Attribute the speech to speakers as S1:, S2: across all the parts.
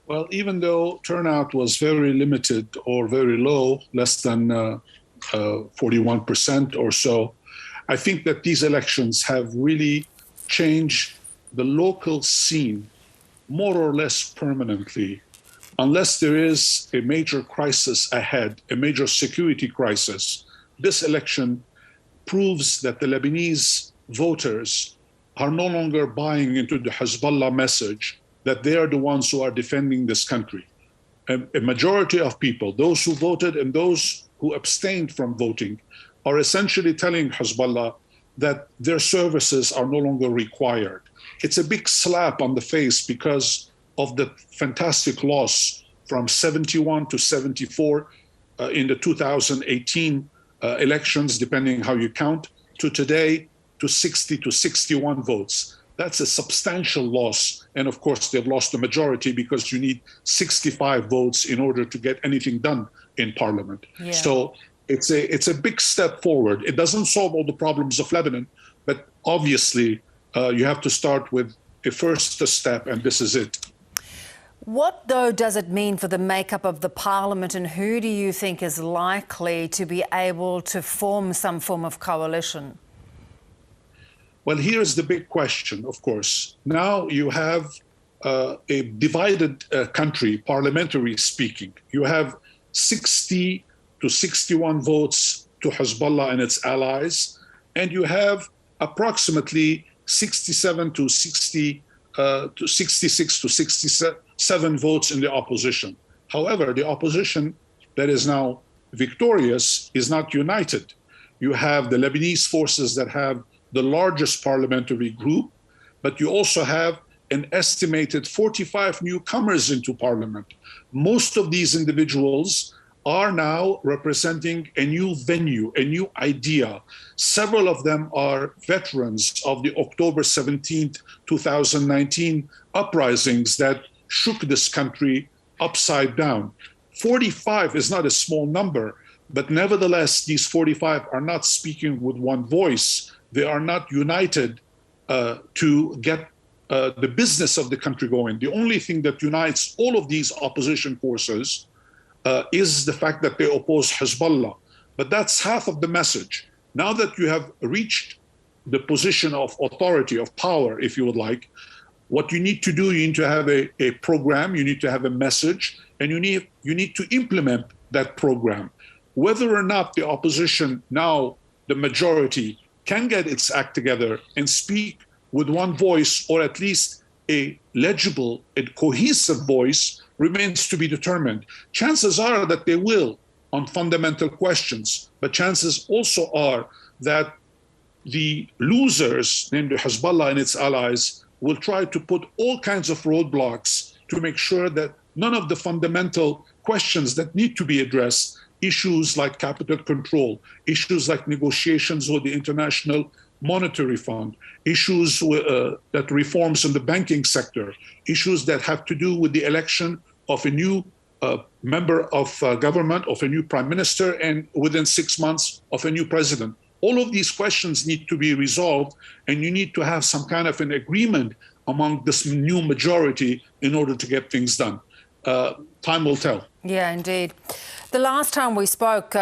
S1: Well, even though turnout was very limited or very low, less than 41% or so, I think that these elections have really changed the local scene more or less permanently. Unless there is a major crisis ahead, a major security crisis, this election proves that the Lebanese voters are no longer buying into the Hezbollah message that they are the ones who are defending this country. A majority of people, those who voted and those who abstained from voting, are essentially telling Hezbollah that their services are no longer required. It's a big slap on the face because of the fantastic loss from 71 to 74 in the 2018 elections, depending how you count, to today to 60 to 61 votes. That's a substantial loss. And of course, they've lost the majority because you need 65 votes in order to get anything done in parliament. Yeah. So it's a big step forward. It doesn't solve all the problems of Lebanon, but obviously you have to start with a first step, and this is it.
S2: What, though, does it mean for the makeup of the parliament, and who do you think is likely to be able to form some form of coalition?
S1: Well, here's the big question, of course. Now you have a divided country, parliamentary speaking. You have 60 to 61 votes to Hezbollah and its allies, and you have approximately 67 to 60 to 66 to 67 votes in the opposition. However, the opposition that is now victorious is not united. You have the Lebanese Forces that have the largest parliamentary group, but you also have an estimated 45 newcomers into parliament. Most of these individuals are now representing a new venue, a new idea. Several of them are veterans of the October 17th, 2019 uprisings that shook this country upside down. 45 is not a small number, but nevertheless, these 45 are not speaking with one voice. They are not united to get the business of the country going. The only thing that unites all of these opposition forces is the fact that they oppose Hezbollah. But that's half of the message. Now that you have reached the position of authority, of power, if you would like, what you need to do, you need to have a program, you need to have a message, and you need to implement that program. Whether or not the opposition, now the majority, can get its act together and speak with one voice, or at least a legible and cohesive voice, remains to be determined. Chances are that they will on fundamental questions, but chances also are that the losers, named Hezbollah and its allies, will try to put all kinds of roadblocks to make sure that none of the fundamental questions that need to be addressed, issues like capital control, issues like negotiations with the International Monetary Fund, issues that reforms in the banking sector, issues that have to do with the election of a new member of government, of a new prime minister, and within 6 months of a new president. All of these questions need to be resolved, and you need to have some kind of an agreement among this new majority in order to get things done. Time will tell.
S2: Yeah, indeed. The last time we spoke,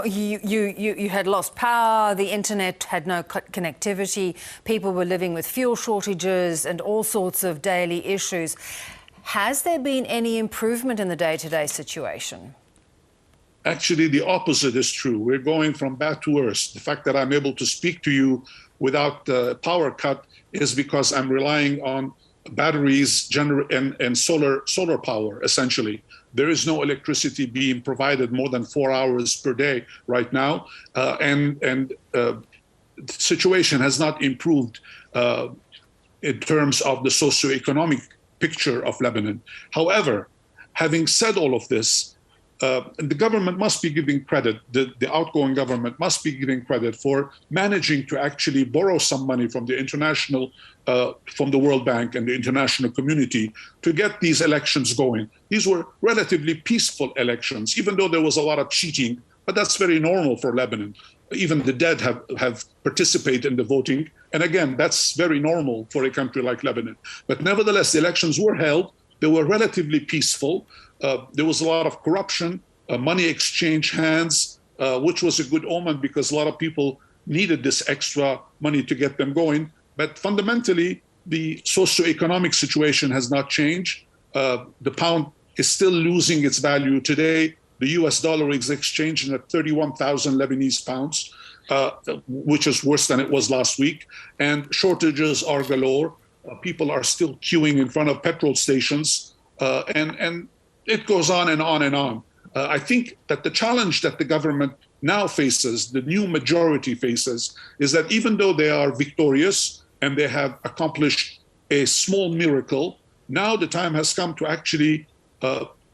S2: you had lost power, the internet had no connectivity, people were living with fuel shortages and all sorts of daily issues. Has there been any improvement in the day-to-day situation?
S1: Actually, the opposite is true. We're going from bad to worse. The fact that I'm able to speak to you without power cut is because I'm relying on batteries and solar power, essentially. There is no electricity being provided more than 4 hours per day right now. The situation has not improved in terms of the socioeconomic picture of Lebanon. However, having said all of this, the government must be giving credit, the outgoing government must be giving credit for managing to actually borrow some money from the international, from the World Bank and the international community to get these elections going. These were relatively peaceful elections, even though there was a lot of cheating, but that's very normal for Lebanon. Even the dead have participated in the voting. And again, that's very normal for a country like Lebanon. But nevertheless, the elections were held they were relatively peaceful. There was a lot of corruption, money exchange hands, which was a good omen because a lot of people needed this extra money to get them going. But fundamentally, the socioeconomic situation has not changed. The pound is still losing its value today. The US dollar is exchanging at 31,000 Lebanese pounds, which is worse than it was last week. And shortages are galore. People are still queuing in front of petrol stations. And it goes on and on and on. I think that the challenge that the government now faces, the new majority faces, is that even though they are victorious and they have accomplished a small miracle, now the time has come to actually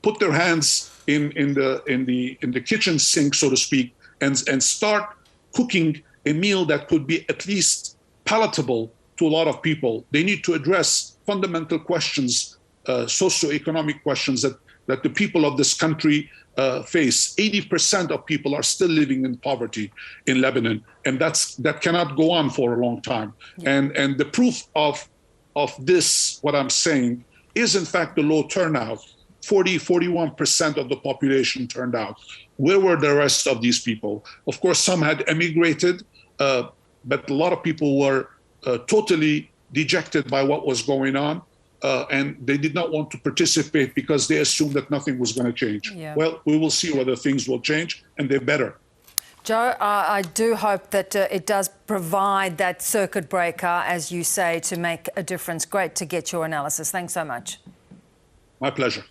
S1: put their hands in the kitchen sink, so to speak, and start cooking a meal that could be at least palatable to a lot of people. They need to address fundamental questions, socioeconomic questions that the people of this country face. 80% of people are still living in poverty in Lebanon, and that cannot go on for a long time. Yeah. And the proof of this, what I'm saying, is in fact the low turnout. 41% of the population turned out. Where were the rest of these people? Of course, some had emigrated, but a lot of people were totally dejected by what was going on. And they did not want to participate because they assumed that nothing was going to change. Yeah. Well, we will see whether things will change, and they better.
S2: Joe, I do hope that it does provide that circuit breaker, as you say, to make a difference. Great to get your analysis. Thanks so much.
S1: My pleasure.